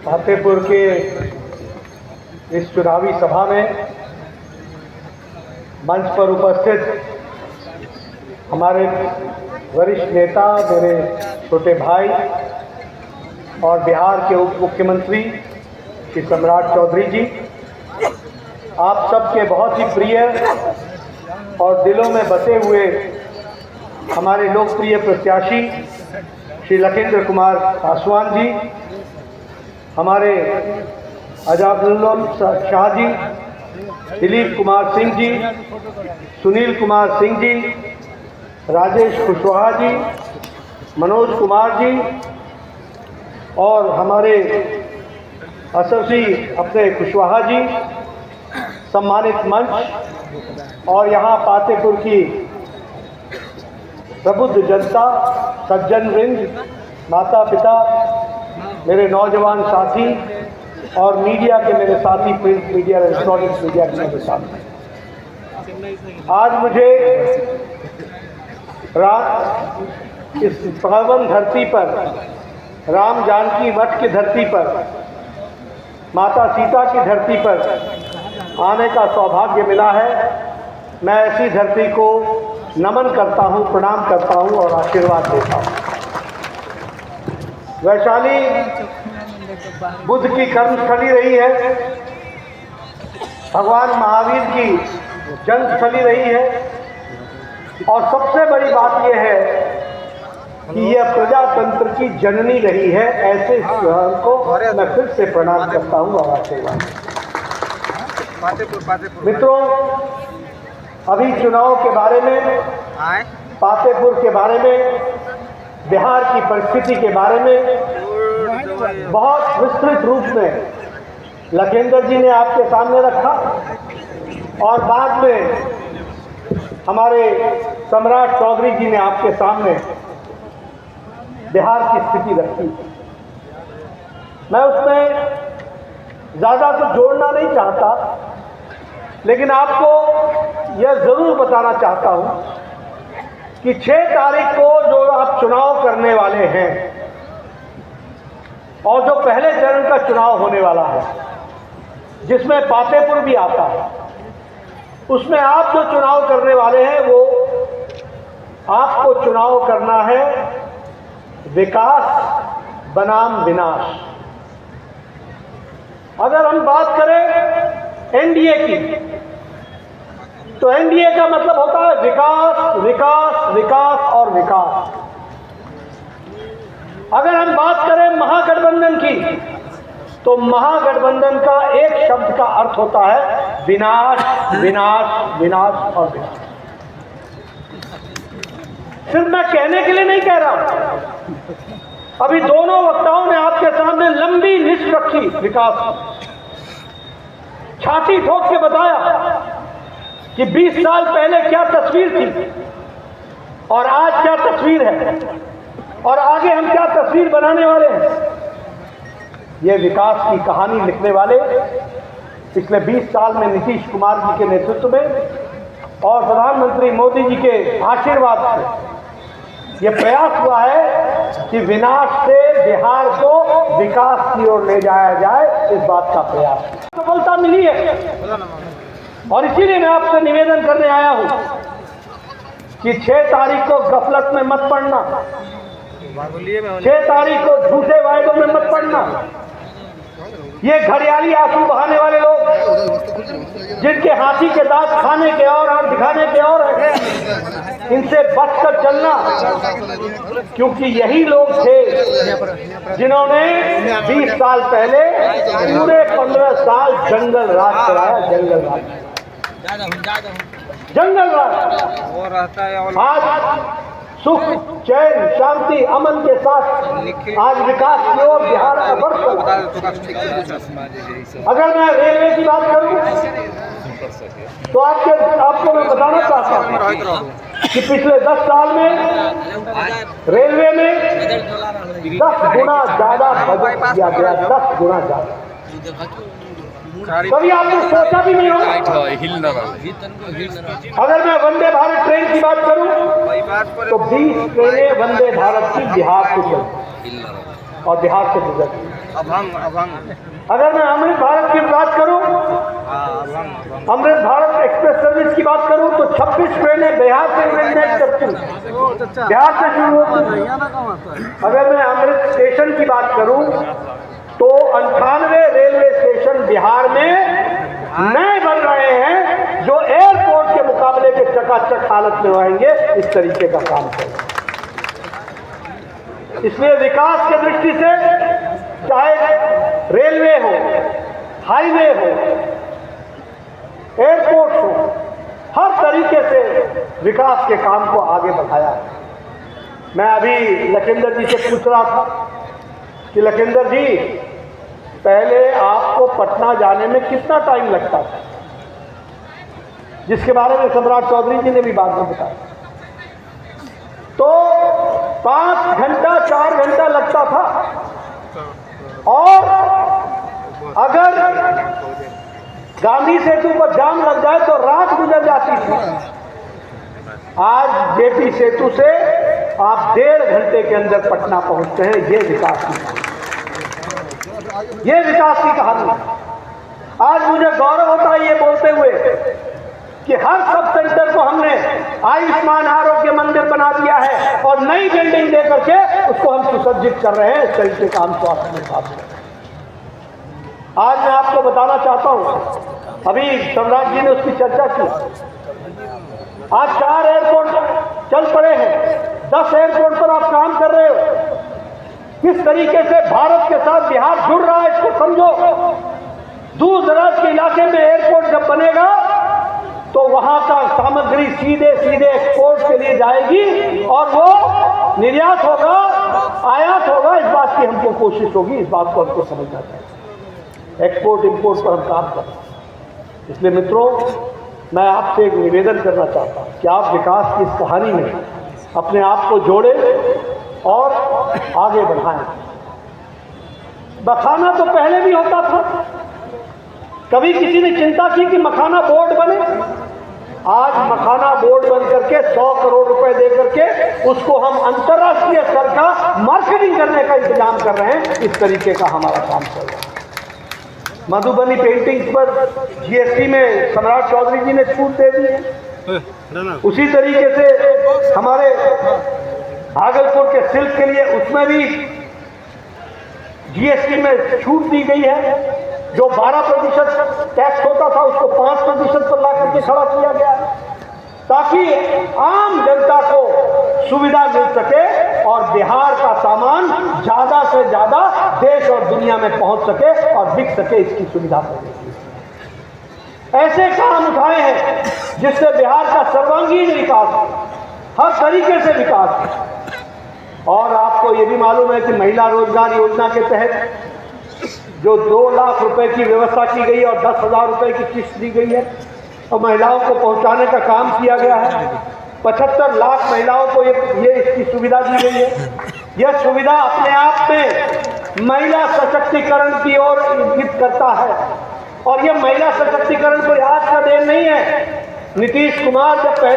फतेहपुर के इस चुनावी सभा में मंच पर उपस्थित हमारे वरिष्ठ नेता, मेरे छोटे भाई और बिहार के उप मुख्यमंत्री श्री सम्राट चौधरी जी, आप सबके बहुत ही प्रिय और दिलों में बसे हुए हमारे लोकप्रिय प्रत्याशी श्री लखेंद्र कुमार पासवान जी, हमारे अजाजुल्लम शाह जी, दिलीप कुमार सिंह जी, सुनील कुमार सिंह जी, राजेश कुशवाहा जी, मनोज कुमार जी और हमारे असरसी अपने कुशवाहा जी, सम्मानित मंच और यहाँ फतेहपुर की प्रबुद्ध जनता, सज्जन वृंद, माता पिता, मेरे नौजवान साथी और मीडिया के मेरे साथी, प्रिंट मीडिया, इलेक्ट्रॉनिक्स मीडिया के मेरे साथी, आज मुझे इस पावन धरती पर, राम जानकी मठ की धरती पर, माता सीता की धरती पर आने का सौभाग्य मिला है। मैं ऐसी धरती को नमन करता हूँ, प्रणाम करता हूँ और आशीर्वाद देता हूँ। वैशाली बुद्ध की कर्मस्थली रही है, भगवान महावीर की जन्मस्थली रही है और सबसे बड़ी बात यह है कि यह प्रजातंत्र की जननी रही है। ऐसे स्थान को मैं फिर से प्रणाम करता हूँ और आशीर्वाद। मित्रों, अभी चुनाव के बारे में, फतेहपुर के बारे में, बिहार की परिस्थिति के बारे में बहुत विस्तृत रूप में लखेंद्र जी ने आपके सामने रखा और बाद में हमारे सम्राट चौधरी जी ने आपके सामने बिहार की स्थिति रखी। मैं उसमें ज़्यादा तो जोड़ना नहीं चाहता, लेकिन आपको यह ज़रूर बताना चाहता हूं कि 6 तारीख को जो आप चुनाव करने वाले हैं और जो पहले चरण का चुनाव होने वाला है, जिसमें फतेहपुर भी आता है, उसमें आप जो चुनाव करने वाले हैं वो आपको चुनाव करना है विकास बनाम विनाश। अगर हम बात करें एनडीए की, तो एनडीए का मतलब होता है विकास, विकास, विकास और विकास। अगर हम बात करें महागठबंधन की, तो महागठबंधन का एक शब्द का अर्थ होता है विनाश, विनाश, विनाश और विनाश। सिर्फ मैं कहने के लिए नहीं कह रहा, अभी दोनों वक्ताओं ने आपके सामने लंबी लिस्ट रखी विकास, छाती ठोक के बताया कि 20 साल पहले क्या तस्वीर थी और आज क्या तस्वीर है और आगे हम क्या तस्वीर बनाने वाले हैं। ये विकास की कहानी लिखने वाले पिछले 20 साल में नीतीश कुमार जी के नेतृत्व में और प्रधानमंत्री मोदी जी के आशीर्वाद से ये प्रयास हुआ है कि विनाश से बिहार को विकास की ओर ले जाया जाए। इस बात का प्रयास सफलता मिली है और इसीलिए मैं आपसे निवेदन करने आया हूं कि 6 तारीख को गफलत में मत पड़ना, 6 तारीख को झूठे वायदों में मत पड़ना। ये घड़ियाली आंसू बहाने वाले लोग, जिनके हाथी के दांत खाने के और दिखाने के और है, इनसे बचकर चलना, क्योंकि यही लोग थे जिन्होंने 20 साल पहले पूरे 15 साल जंगल राज कराया। जंगल राज आज सुख, चैन, शांति, अमन के साथ आज विकास की ओर बिहार का बढ़ रहा है। अगर मैं रेलवे की बात करूं तो आपको मैं बताना चाहता हूं कि पिछले 10 साल में रेलवे में 10 गुना ज्यादा बजट दिया गया, 10 गुना ज्यादा। कभी आपने सोचा भी नहीं होगा। अगर मैं वंदे भारत ट्रेन की बात करूं तो 20 ट्रेनें वंदे भारत की बिहार को चली। और बिहार से गुजरती है। अगर मैं अमृत भारत की बात करूं, अमृत भारत एक्सप्रेस सर्विस की बात करूं तो 26 ट्रेनें बिहार से ओरिजिनेट करती हैं, बिहार से शुरू होती हैं। अगर मैं अमृत स्टेशन की बात करूं तो 98 रेलवे स्टेशन बिहार में नए बन रहे हैं जो एयरपोर्ट के मुकाबले के चकाचक हालत में रहेंगे। इस तरीके का काम करें। इसलिए विकास की दृष्टि से चाहे रेलवे हो, हाईवे हो, एयरपोर्ट हो, हर तरीके से विकास के काम को आगे बढ़ाया है। मैं अभी लखिंदर जी से पूछ रहा था कि लखिंदर जी, पहले आपको पटना जाने में कितना टाइम लगता था, जिसके बारे में सम्राट चौधरी जी ने भी बाद में बताया। तो 5 घंटा 4 घंटा लगता था, और अगर गांधी सेतु पर जाम लग जाए तो रात गुजर जाती थी। आज जेपी सेतु से आप 1.5 घंटे के अंदर पटना पहुंचते हैं। ये विकास की कहानी। आज मुझे गौरव होता है ये बोलते हुए कि हर सब सेंटर को हमने आयुष्मान आरोग्य मंदिर बना दिया है और नई बिल्डिंग दे करके उसको हम सुसज्जित कर रहे हैं। इस तरीके का हम स्वास्थ्य में काम कर रहे हैं। आज मैं आपको बताना चाहता हूं, अभी सम्राट जी ने उसकी चर्चा की। आज 4 एयरपोर्ट चल पड़े हैं, 10 एयरपोर्ट पर आप काम कर रहे हो। किस तरीके से भारत के साथ बिहार जुड़ रहा है इसको समझो। दूर दराज के इलाके में एयरपोर्ट जब बनेगा तो वहां का सामग्री सीधे सीधे एक्सपोर्ट के लिए जाएगी और वो निर्यात होगा, आयात होगा। इस बात की हमको कोशिश होगी, इस बात को हमको समझना चाहिए। एक्सपोर्ट इंपोर्ट पर हम काम कर रहे हैं। इसलिए मित्रों, मैं आपसे एक निवेदन करना चाहता हूं कि आप विकास की इस कहानी में अपने आप को जोड़ें और आगे बढ़ाएं। मखाना तो पहले भी होता था, कभी किसी ने चिंता की कि मखाना बोर्ड बने। आज मखाना बोर्ड बन करके 100 करोड़ रुपए दे करके उसको हम अंतर्राष्ट्रीय स्तर का मार्केटिंग करने का इंतजाम कर रहे हैं। इस तरीके का हमारा काम चल रहा है। मधुबनी पेंटिंग्स पर जीएसटी में सम्राट चौधरी जी ने छूट दे दी है। उसी तरीके से हमारे भागलपुर के सिल्क के लिए उसमें भी जीएसटी में छूट दी गई है। जो 12% टैक्स होता था उसको 5% पर ला करके खड़ा किया गया है, ताकि आम जनता को सुविधा मिल सके और बिहार का सामान ज्यादा से ज्यादा देश और दुनिया में पहुंच सके और बिक सके। इसकी सुविधा ऐसे काम उठाए हैं जिससे बिहार का सर्वांगीण विकास, हर तरीके से विकास। और आपको ये भी मालूम है कि महिला रोजगार योजना के तहत जो 2 लाख रुपए की व्यवस्था की गई और 10,000 रुपए की किस्त दी गई है और महिलाओं को पहुंचाने का काम किया गया है। 75 लाख महिलाओं को ये इसकी सुविधा दी गई है। यह सुविधा अपने आप में महिला सशक्तिकरण की ओर इंगित करता है। और यह महिला सशक्तिकरण कोई आज का देन नहीं है। नीतीश कुमार जब पहले